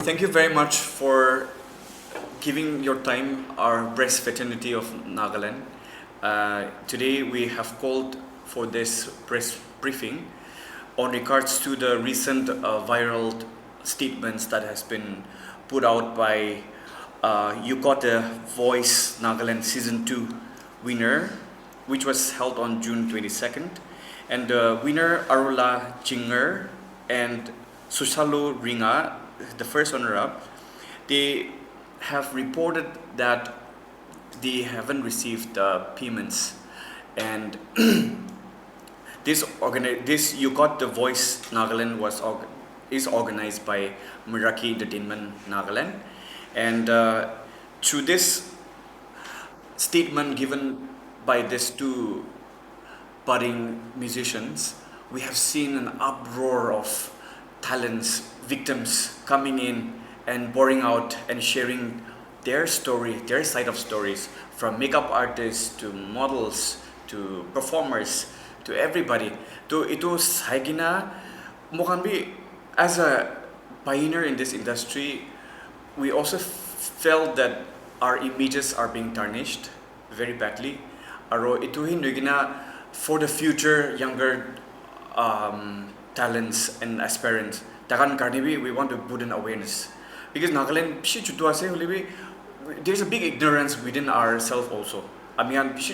Thank you very much for giving your time, our breast fraternity of Nagaland. Today we have called for this press briefing on regards to the recent viral statements that has been put out by You Got a Voice Nagaland Season 2 winner, which was held on June 22nd. And the winner, Arula Jinger and Susalo Ringa, the first runner-up, they have reported that they haven't received payments, and this You Got the Voice Nagaland is organized by Meraki Entertainment Nagaland, and through this statement given by these two budding musicians, we have seen an uproar of talents, victims coming in and pouring out and sharing their story, their side of stories, from makeup artists to models to performers to everybody. To ito saigina mo kami as a pioneer in this industry, we also felt that our images are being tarnished very badly. Aro ito hinugina for the future younger talents and aspirants. Takan karnibi, we want to put in awareness. Because Nagaland, there's a big ignorance within ourselves also. Nagaland,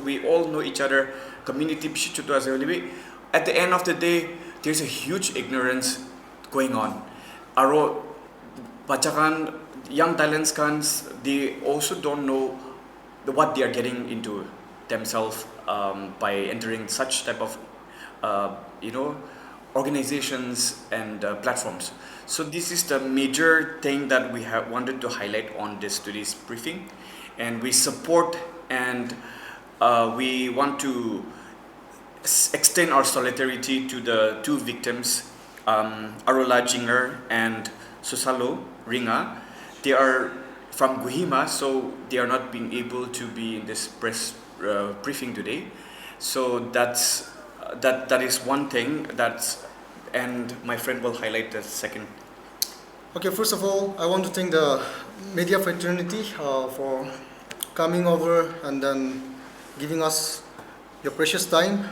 we all know each other, community, at the end of the day, there's a huge ignorance going on. Aro, bacakan, young talents they also don't know what they are getting into themselves by entering such type of organizations and platforms. So this is the major thing that we have wanted to highlight on today's briefing, and we support and we want to extend our solidarity to the two victims, Arula Jinger and Susalo Ringa. They are from Guhima, so they are not being able to be in this press briefing today. So that is one thing. And my friend will highlight the second. Okay, first of all, I want to thank the media fraternity for coming over and then giving us your precious time.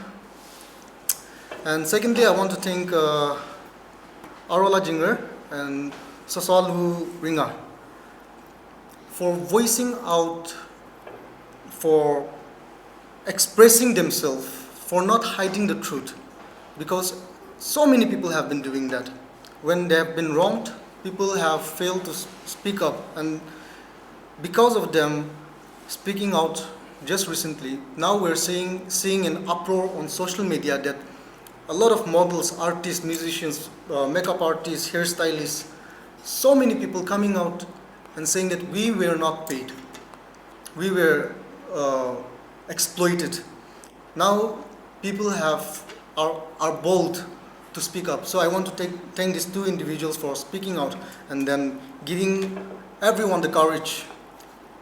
And secondly, I want to thank Arola Jinger and Sasalu Ringa for voicing out, for expressing themselves, for not hiding the truth, because so many people have been doing that. When they have been wronged, people have failed to speak up, and because of them speaking out just recently, now we're seeing an uproar on social media that a lot of models, artists, musicians, makeup artists, hairstylists, so many people coming out and saying that we were not paid, we were exploited. Now people are bold to speak up. So I want to thank these two individuals for speaking out and then giving everyone the courage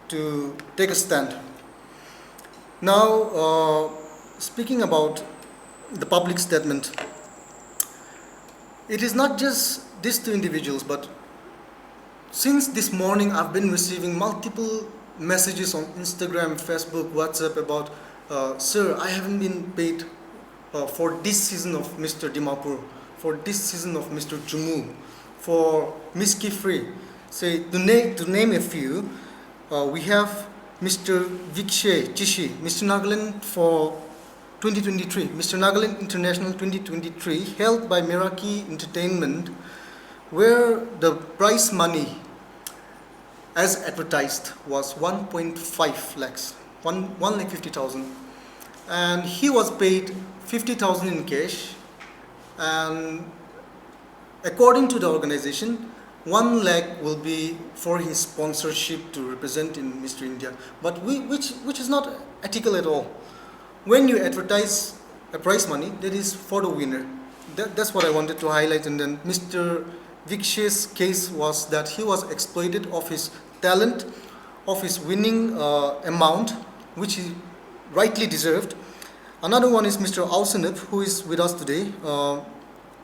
to take a stand. Now, speaking about the public statement, it is not just these two individuals, but since this morning I've been receiving multiple messages on Instagram, Facebook, WhatsApp about, sir, I haven't been paid for this season of Mr. Dimapur, for this season of Mr. Jumu, for Miss Kifri. Say, to name a few, we have Mr. Vikshe Chishi, Mr. Nagaland for 2023, Mr. Nagaland International 2023, held by Meraki Entertainment, where the prize money as advertised was 1.5 lakhs, 1,50,000, and he was paid 50,000 in cash, and according to the organization, 1 lakh will be for his sponsorship to represent in Mr. India, but which is not ethical at all. When you advertise a prize money, that is for the winner. That's what I wanted to highlight. And then Mr. Vikshe's case was that he was exploited of his talent, of his winning amount, which he rightly deserved. Another one is Mr. Ausenip, who is with us today.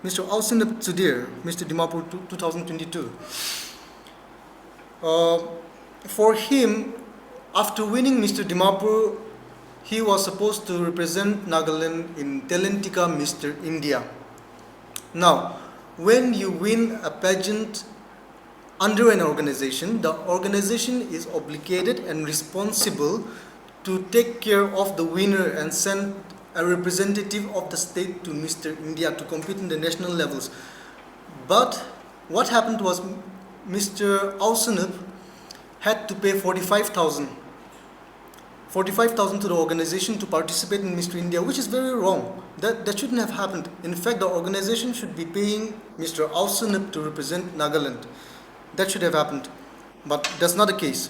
Mr. Ausinap Sudir, Mr. Dimapur 2022. For him, after winning Mr. Dimapur, he was supposed to represent Nagaland in Talentika Mr. India. Now, when you win a pageant under an organization, the organization is obligated and responsible to take care of the winner and send a representative of the state to Mr. India to compete in the national levels. But what happened was Mr. Ausanup had to pay 45,000 to the organization to participate in Mr. India, which is very wrong. That shouldn't have happened. In fact, the organization should be paying Mr. Ausanup to represent Nagaland. That should have happened, but that's not the case.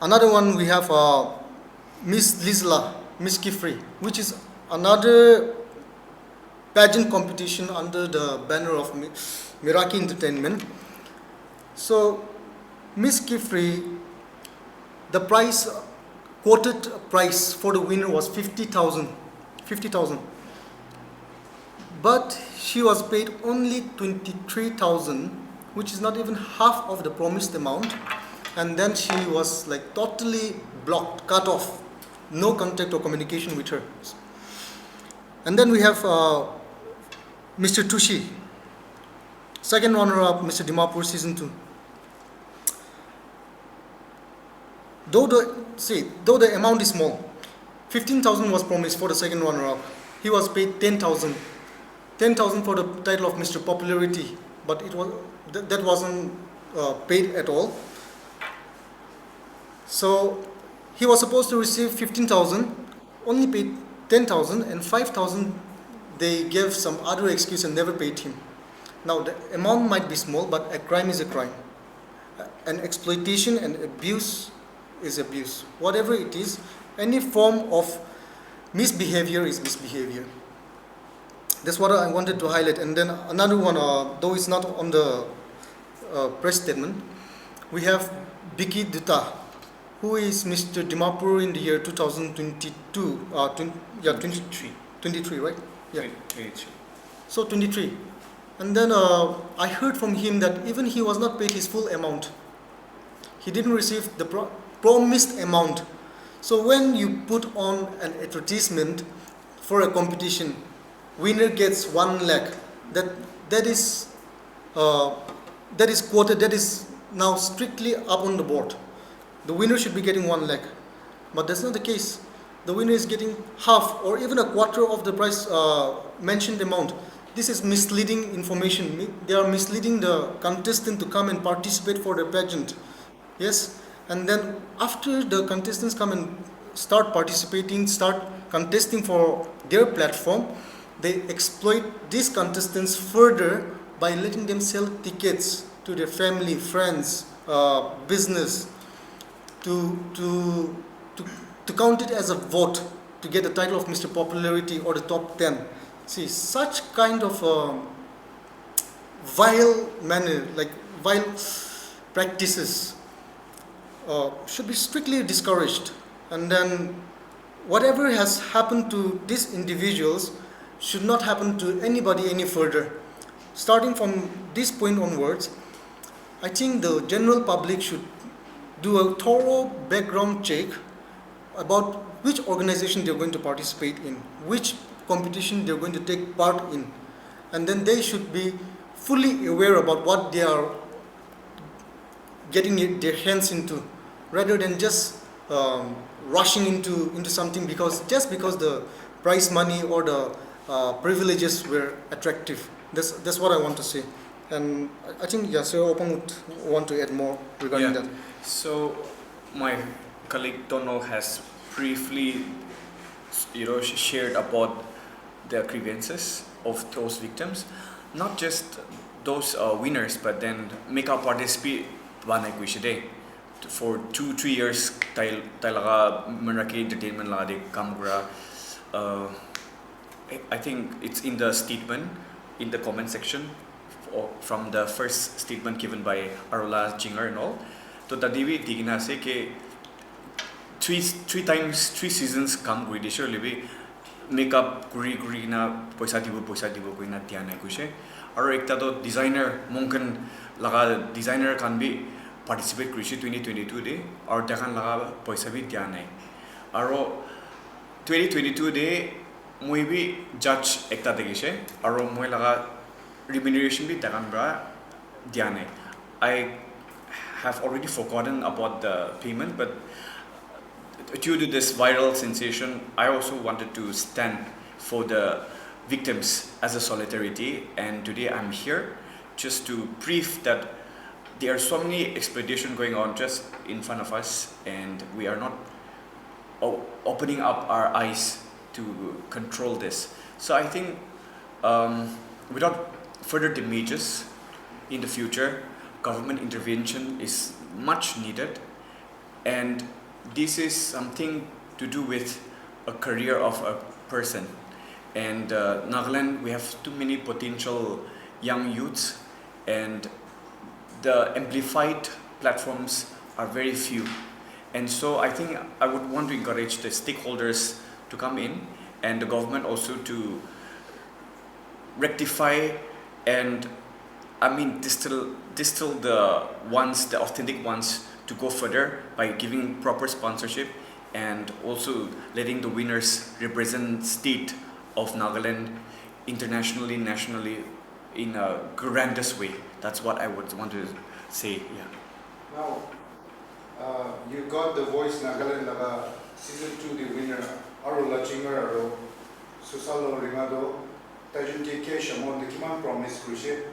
Another one we have Miss Lizla, Miss Kifri, which is another pageant competition under the banner of Meraki Entertainment. So, Miss Kifri, the price, quoted price for the winner was 50,000. But she was paid only 23,000, which is not even half of the promised amount. And then she was like totally blocked, cut off, no contact or communication with her. And then we have Mr. Tushi, second runner-up, Mr. Dimapur season 2. Though the amount is small, 15,000 was promised for the second runner-up. He was paid 10,000. 10,000 for the title of Mr. Popularity, but that wasn't paid at all. So he was supposed to receive 15,000, only paid 10,000, and 5,000 they gave some other excuse and never paid him. Now the amount might be small, but a crime is a crime. An exploitation and abuse is abuse. Whatever it is, any form of misbehavior is misbehavior. That's what I wanted to highlight. And then another one, though it's not on the press statement, we have Biki Dutta, who is Mr. Dimapur in the year 2022. 23, right? Yeah. 23. So 23. And then I heard from him that even he was not paid his full amount. He didn't receive the promised amount. So when you put on an advertisement for a competition, winner gets 1 lakh. That is quoted. That is now strictly up on the board. The winner should be getting 1 lakh, but that's not the case. The winner is getting half or even a quarter of the price mentioned amount. This is misleading information. They are misleading the contestant to come and participate for the pageant. Yes, and then after the contestants come and start participating, start contesting for their platform, they exploit these contestants further by letting them sell tickets to their family, friends, business, to count it as a vote to get the title of Mr. Popularity or the top 10. See, such kind of vile manner, like vile practices, should be strictly discouraged. And then whatever has happened to these individuals should not happen to anybody any further. Starting from this point onwards, I think the general public should do a thorough background check about which organization they're going to participate in, which competition they're going to take part in, and then they should be fully aware about what they are getting their hands into, rather than just rushing into something because the prize money or the privileges were attractive. That's what I want to say. And I think Sir Opang would want to add more regarding that. So my colleague Tono has briefly, shared about the grievances of those victims, not just those winners, but then make our participate banai kuishide for 2-3 years talaga Meraki Entertainment lade kamgra. I think it's in the statement in the comment section from the first statement given by Arola Jinger and all. So tadiwi tigina se ke three seasons come with surely makeup kuri na paisa dibo koi na dia nai kuise aro ekta to designer mongkan laga designer kan bi participate kurise 2022 de aro takan laga paisa bi dia nai aro 2022 de moi bi judge ekta dekise aro moi laga remuneration bi takan bra dia nai I have already forgotten about the payment, but due to this viral sensation, I also wanted to stand for the victims as a solidarity, and today I'm here just to brief that there are so many exploitation going on just in front of us, and we are not opening up our eyes to control this. So I think without further damages in the future, government intervention is much needed, and this is something to do with a career of a person. And Nagaland, we have too many potential young youths, and the amplified platforms are very few. And so I think I would want to encourage the stakeholders to come in, and the government also to rectify and distill the ones, the authentic ones, to go further by giving proper sponsorship and also letting the winners represent state of Nagaland internationally, nationally in a grandest way. That's what I would want to say. Yeah. Now, you got the voice Nagaland season 2 the winner. Aro Lachinger aro Susalo Rimado Tajun K Shamon the Kiman promise Krushe.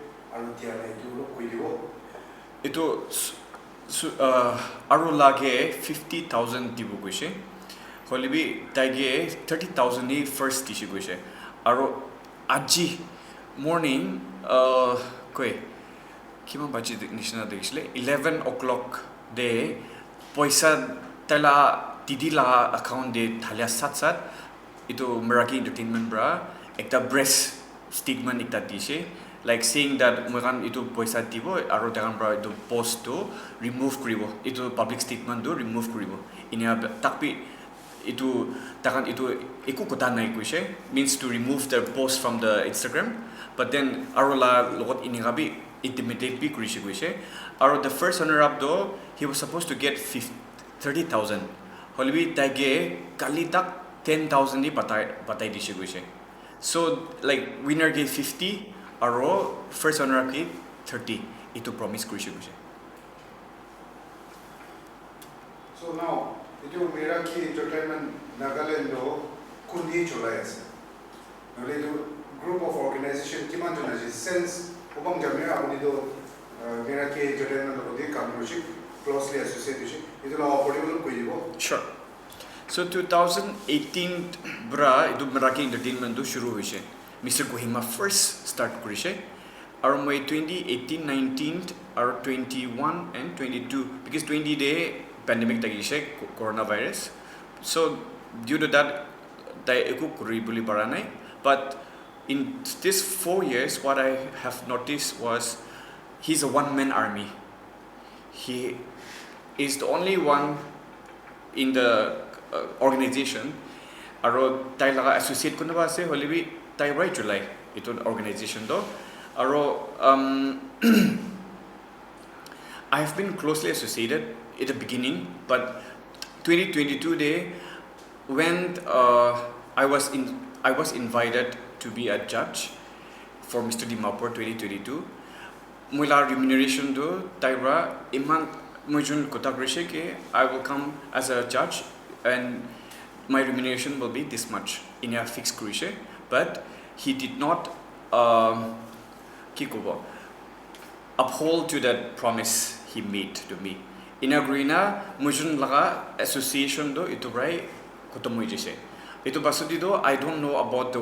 Ito aro lage 50,000 dibu kuise holibi tage 30,000 ni first dishi kuise aro aji morning koi kima baji nishna dekisle 11 o'clock de poisa tala didi la account de thalia sat ito Meraki Entertainment bra ekta breast statement ekta dise like saying that moikan itu poisa dibo aro takan bra itu post to remove kuribo itu public statement to remove kuribo inia takpi itu takan itu eku kota nai kuise means to remove the post from the Instagram, but then aro la logot ini gabi intimidate bi kurise kuise aro the first runner up though he was supposed to get 30,000 holibi tage kali tak 10,000 ni batai dise kuise, so like winner gave 50 aro first runner up gave 30 itu promise kurise kuise. So now itu Meraki Entertainment Nagaland do kundi cholai ase nole do group of organization kiman jona je sense Opang Jamir apni do Meraki Entertainment lo de partnership closely associated itu la opportunity ko yibo. Sure. So 2018 bra itu Meraki Entertainment do shuru hoise Mr. Kohima first start kurise aro moi 2018 19 aro 21 and 22 because 20 day pandemic tagise coronavirus, so due to that dai eku kuri buli baranai, but in this 4 years what I have noticed was he's a one-man army. He is the only one in the organization aro tai laga associate kunaba ase holibi tai right July ito organization do aro I have been closely associated at the beginning, but 2022 day when I was invited to be a judge for Mr. Dimapur 2022, mula remuneration do taira iman mujun kota grishe ke I will come as a judge and my remuneration will be this much in a fixed grishe, but he did not uphold to that promise he made to me. In agrina mujun laga association do itu rai kotomo jise itu basudi do I don't know about the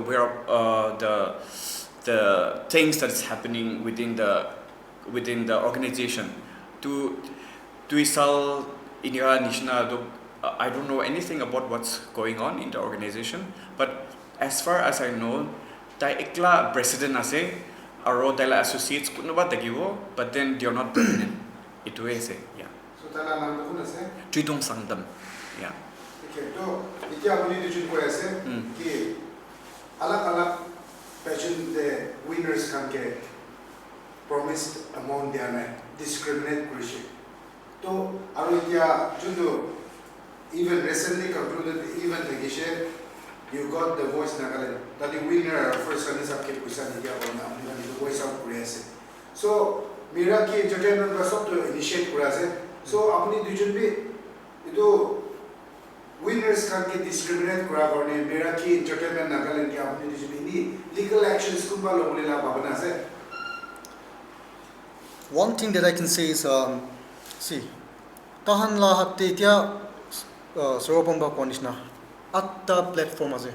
the things that's happening within the organization to isal inia nishna do I don't know anything about what's going on in the organization, but as far as I know tai ekla president ase aro taila associates kunoba tagibo, but then they are not permanent itu ese. Yeah. Tala nam ko na se Chidong Sangdam. Yeah. okay to itia muni de jun ko ase ki अलग-अलग pageant the winners kan ke promised amount dia na discriminate kurishi to aru dia jundu even recently concluded event legishe you got the voice Nagaland that the winner first kan sab ke puisa dia ona apni the voice out kuri ase so Meraki Entertainment ka sob to initiate kura ase so apni dujon bi itu winners can get discriminate kura karne Meraki Entertainment Nagaland ke apni dujon bi legal actions kumba lobole la bhabana ase. One thing that I can say is see tahan la hatte tia sorobamba konishna atta platform ase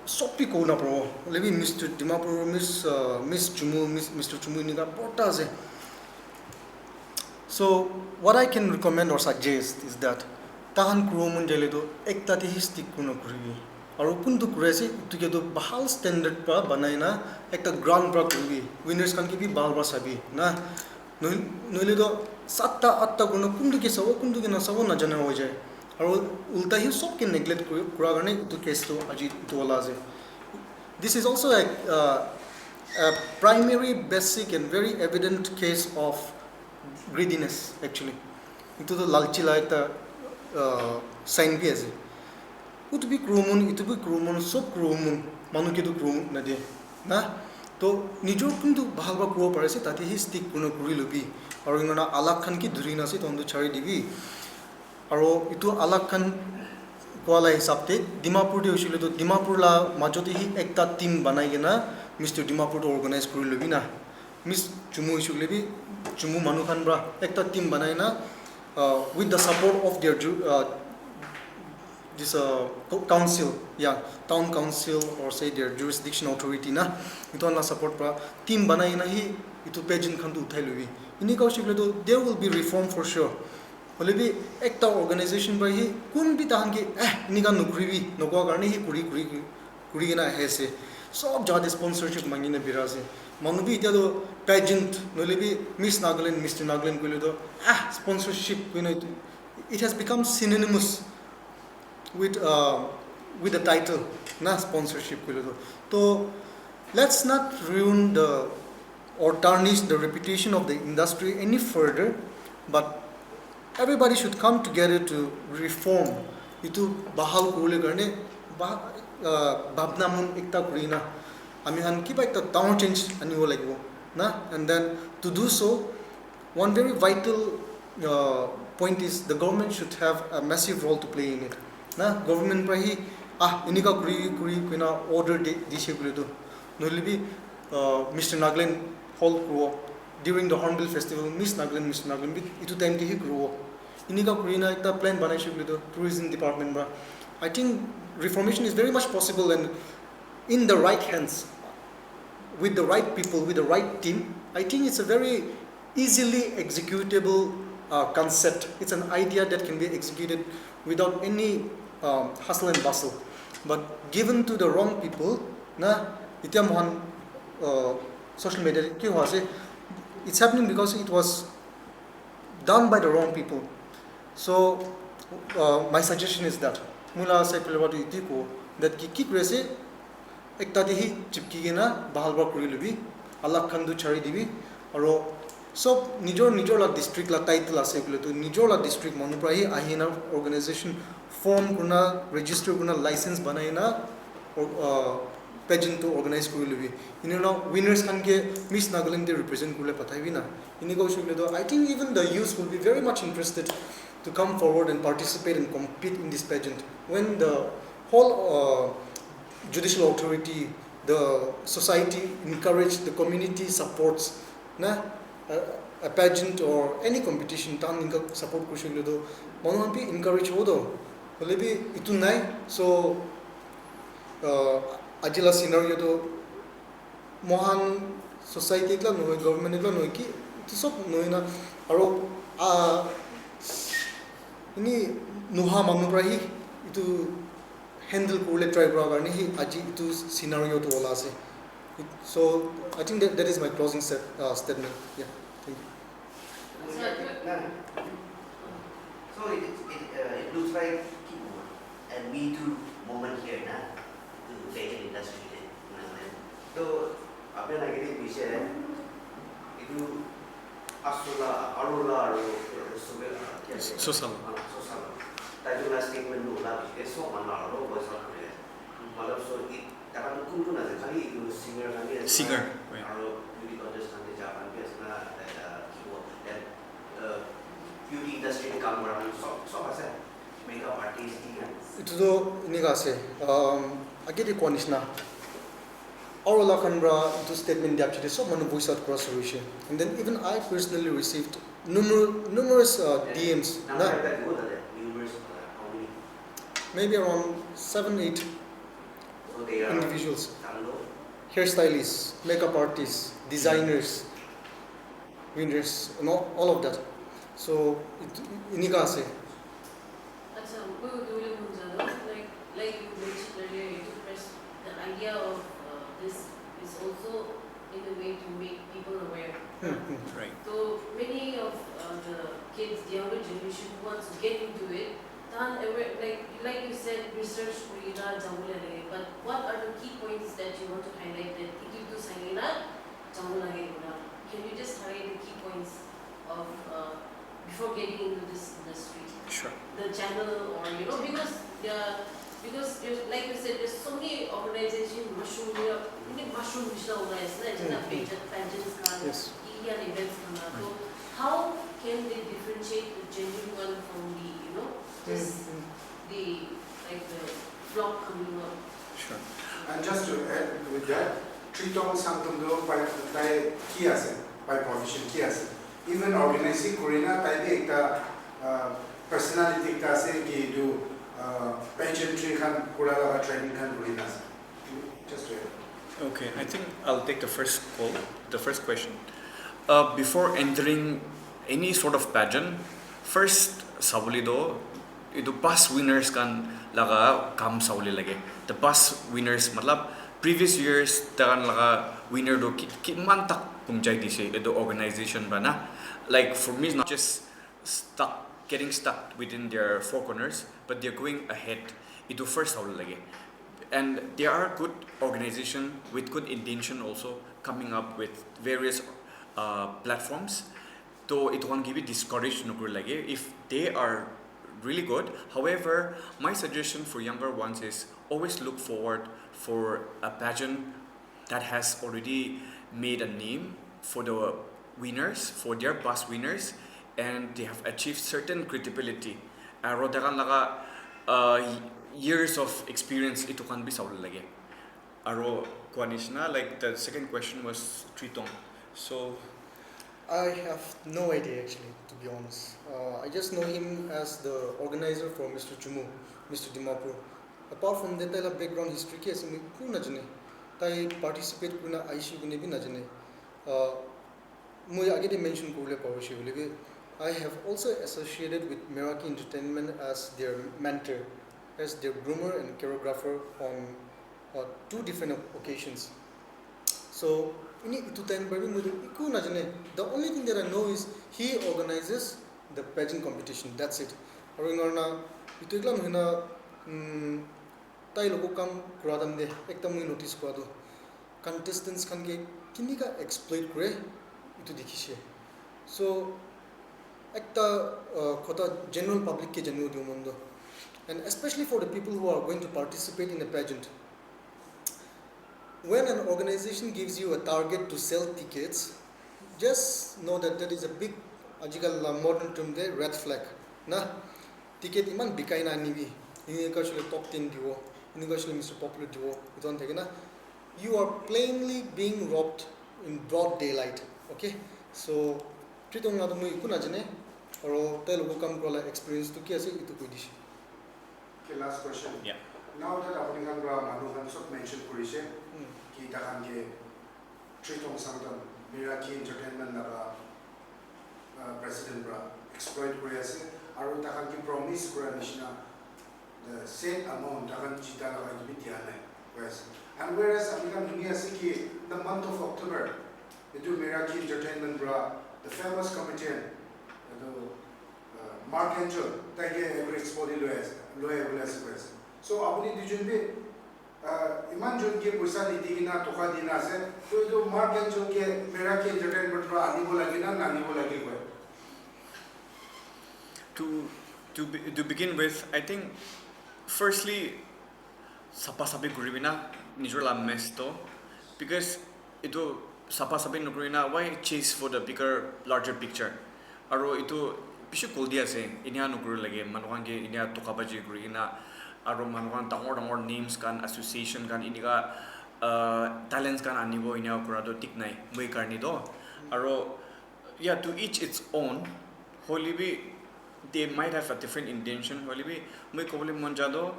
sopi ko na pro lebi Mr. Dimapur Miss Chumu Mr. Chumu ni ka porta ase. So what I can recommend or suggest is that tahan kuromun jale do ekta ti stick kuno kuri aru kuntu kurese tuke do bahal standard pa banaina ekta ground pra kuri winners kan ki bi bal ba sabi na noile do satta atta kuno kuntu ke sabo kuntu ke na sabo na jana ho jaye aru ulta hi sob ke neglect kura garne tu case to aji tola ase. This is also a primary basic and very evident case of greediness actually itu to lalchi la ekta sign bi ase ut bi krumun itu bi krumun sob krumun manu ke du krum na de na to nijor kuntu bhal ba kro parase tati hi stick kuno kuri lobi aru ingona alak khan ki dhuri na se tondu chari dibi aru itu alak khan koala hisab te Dimapur de usile to Dimapur la majoti hi ekta team banai gena Mr. Dimapur to organize kuri lobi na Miss Chumu usile bi Chumu manu khan bra ekta team banai na with the support of their this council town council or say their jurisdiction authority na ito na support pra team banai na hi itu pageant khan tu uthai lobi ini ka usile to there will be reform for sure hole bi ekta organization ba hi kun bi tahan ke ini ka nukri bi nokwa karne hi kuri na hese sob jade sponsorship mangina birase manu bi ita do pageant nole bi Miss Nagaland Mr. Nagaland kole do sponsorship it has become synonymous with the title na sponsorship kole do to let's not ruin or tarnish the reputation of the industry any further but everybody should come together to reform itu bahal kurle garne bhabna mun ekta kurina ami han ki ba ekta down change anibo lagibo na and then to do so one very vital point is the government should have a massive role to play in it na government pra hi inika kuri kuina order dishe kule to noile bi Mr. Nagaland hall kro during the Hornbill festival Mr. Nagaland bi itu time ki hi kro inika kurina ekta plan banai shukle to tourism department bra I think reformation is very much possible and in the right hands with the right people with the right team I think it's a very easily executable concept it's an idea that can be executed without any hustle and bustle but given to the wrong people na itya mohan social media ki hoise it's happening because it was done by the wrong people so my suggestion is that mula sai pelwa iti ko that ki krese ekta dehi chipki gena bahal ba kuri lubi alak khandu chari dibi aro so nijor la district la title ase kule to nijor la district manu pra hi ahina organization form kuna register kuna license banaina pageant to organize kuri lubi inena winners kan ke Miss Nagaland de represent kule pathai bina inigo shukle do I think even the youth will be very much interested to come forward and participate and compete in this pageant when the whole judicial authority the society encourage the community supports na a pageant or any competition tan inka support kushile do monon bi encourage hodo hole bi itu nai so ajila scenario do mohan society ekla no government ekla no ki itu sob noina aro ini nuha manu pra hi itu handle kurle try kura garne hi aji itu scenario to ola ase so I think that is my closing statement yeah thank you so it looks like a Me Too moment here na pageant industry so abe lagi ni bisa itu asula arula sube Social. social tadi lah statement dulu lah esok mana aro bahasa Korea malam so dapat hukum tu nanti kali itu singer kali Singer, right. aro beauty contest nanti jawapan biasa ada keyword dan beauty industry ni kamu orang so apa makeup artist ni kan Itu ini kasi. Agi di konis na. Arola kanbra itu statement di actually so many voice out cross solution. And then even I personally received numerous DMs. Number that you ada numerous how many Maybe around 7-8 so they are individuals. talo Hairstylists, makeup artists, designers, winners, and all of that. So ini kasi. Acha, like you mentioned earlier, you expressed the idea of this is also in a way to make people aware. Right. So many of the kids, the younger generation who wants to get into it, like you said, research kurina jamulare. But what are the key points that you want to highlight that itu sangina jamulare na? Can you just highlight the key points of before getting into this industry? Sure. The channel or because there's, like you said, there's so many organizations mushroom which are organized, pageants, Yes. events. So how can they differentiate the genuine one from the just the flop coming out? Sure. And just to add with that, Tritong Santumdo by Kiase, by profession Kiase. Even organizing Korina type personality ka se ki do pageantry kan kurala training kan Korina. Just to add. Okay, I think I'll take the first call, the first question. Before entering any sort of pageant, first sabuli do itu past winners kan laga kam sabuli lage. The past winners matlab previous years takan laga winner do ki mantak pungjai dise itu organization bana. Like for me, it's not just getting stuck within their four corners, but they're going ahead. Itu first sabuli lage. And there are good organizations with good intention also coming up with various platforms. So it won't give you discouraged if they are really good. However, my suggestion for younger ones is always look forward for a pageant that has already made a name for the winners, for their past winners, and they have achieved certain credibility. Years of experience ito kan be saul lagi. Aro kuanishna, like the second question was Tritong. So I have no idea actually, to be honest. I just know him as the organizer for Mr. Jumu, Mr. Dimapur. Apart from that, I background history case, I mean, I participate in IC gune bin najane. I get mention I have also associated with Meraki Entertainment as their mentor, as their groomer and choreographer on 2 different occasions. So the only thing that I know is he organizes the pageant competition. That's it. Contestants can get exploit so general public and especially for the people who are going to participate in a pageant. When an organization gives you a target to sell tickets, just know that there is a big modern term there, red flag. Na ticket iman bikai na nibi. Ini top 10 duo, ini Mr. Popular duo. You are plainly being robbed in broad daylight. Okay, so tritong na tumu ikun ajane, or tell come kola experience to kiasi itu kudish. Okay, last question. yeah. Now that apni kan Manuhan sok mention kurishe, ki takan ke Tritong Santam Meraki Entertainment na president bra exploit kuriase, aru takan ki promise kuranishna the same amount takan chita na kay bitiana. And whereas American dunia siki the month of October, itu Meraki Entertainment bra the famous comedian, Mark Angel, taike every expo loe. So apuni dijun be iman jun ke puisa litigina toka dina se to mark and jun ke Meraki Entertainment ra ani bola gina nani bola ge ko To begin with, I think firstly sapa sabi guribina nijula mesto because itu sapa sabi nugurina why chase for the bigger larger picture aro itu pishu koldia ase inya nugur lage manuange inya tokabaji gurina aro manuan dangor names kan association kan iniga talents kan anibo inya kurado tiknai moi karni do aro yeah, to each its own holibi they might have a different intention holibi moi kobole monjado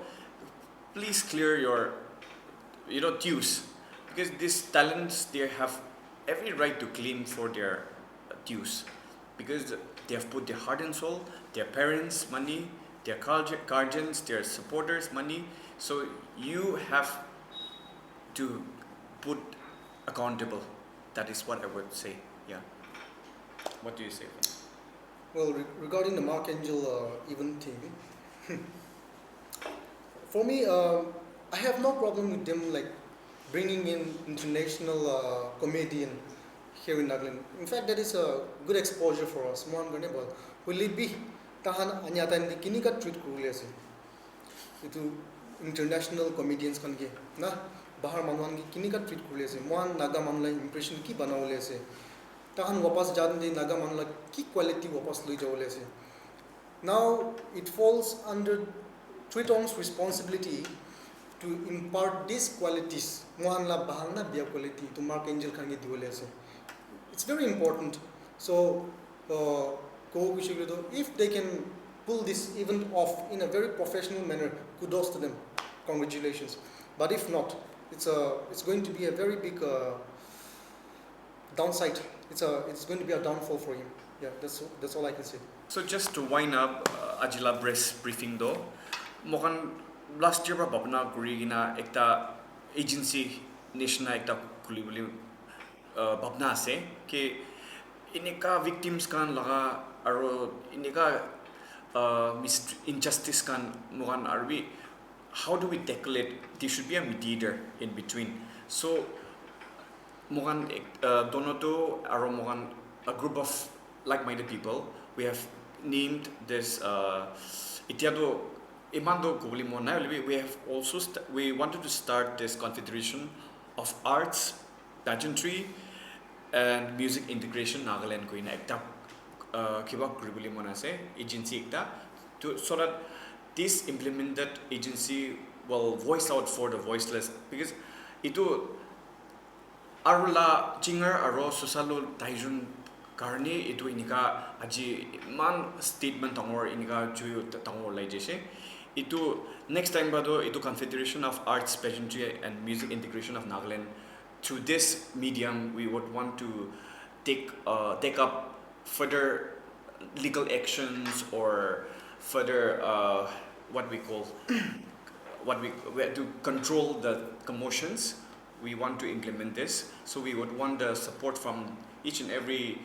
please clear your dues because these talents they have every right to claim for their dues because they have put their heart and soul, their parents money, their guardians, their supporters money, so you have to put accountable. That is what I would say. Yeah, what do you say? Well, regarding the Mark Angel event thing, for me, I have no problem with them like bringing in international comedian here in Nagaland. In fact, that is a good exposure for us. Mon gane bol. Will it be tahan anya tan kini ka treat kurule ase. Itu international comedians kan ke na bahar manwan ki kini ka treat kurule ase. Mon naga manla impression ki banawle ase. Tahan wapas jadan de naga manla ki quality wapas loi jawle ase. Now it falls under Tritong's responsibility to impart these qualities. Mohan la bahal na biya quality to Mark Angel kan ge diwle ase. It's very important. So, if they can pull this event off in a very professional manner, kudos to them. Congratulations. But if not, it's going to be a very big downside. It's going to be a downfall for him. Yeah, that's all I can say. So just to wind up Ajila press briefing though, mokan last year babna gurigina ekta agency national ekta kulibuli babna ase ke inika victims kan laga aro inika injustice kan mokan arbi how do we tackle it? There should be a mediator in between. So mokan Tonoto aro mokan a group of like-minded people, we have named this itiado imando kubuli mona we have also we wanted to start this confederation of arts, pageantry and music integration Nagaland ko ina ekta kiba kubuli mona se agency ekta to so that this implemented agency will voice out for the voiceless because itu arula chinger aro susalo taijun karni itu inika aji man statement tangor inika juyo tangor lai jese itu next time bado itu confederation of arts pageantry and music integration of Nagaland through this medium we would want to take up further legal actions or further what we call to control the commotions. We want to implement this, so we would want the support from each and every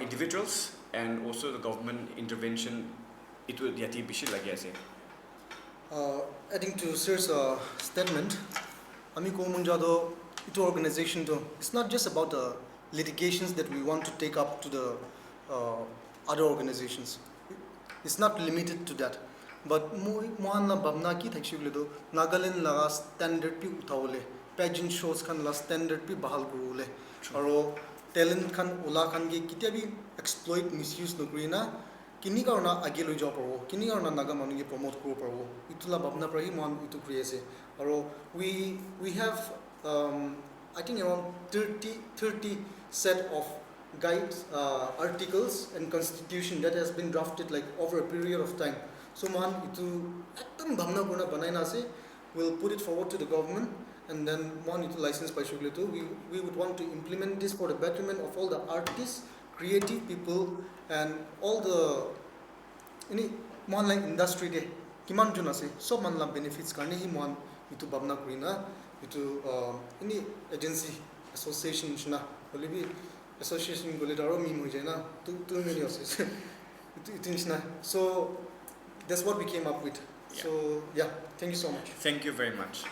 individuals and also the government intervention. It will yati bishi lagi ase. Adding to Sir's statement, Ami ko munjado ito organization to it's not just about the litigations that we want to take up to the other organizations. It's not limited to that. But mohan na babna ki thakshibule do Nagaland la standard pi uthaule pageant shows kan la standard pi bahal gurule aro talent kan ola kan ge kitia bi exploit misuse nokrina kini karona age loi jaw parbo kini karona naga manu ge promote kuro parbo itula babna prahi mon itu create aro we have I think around 30 set of guides articles and constitution that has been drafted like over a period of time. So man itu ekdam bhamna guna banai na ase, we'll put it forward to the government and then man itu license by shugle to we would want to implement this for the betterment of all the artists, creative people and all the ini man like industry de kiman jun ase so man la benefits karne hi man itu bhamna kurina itu ini agency association na holibi association gole daro mi moi jaina tu many ase itu na so that's what we came up with. Yeah. So yeah, thank you so much. Thank you very much.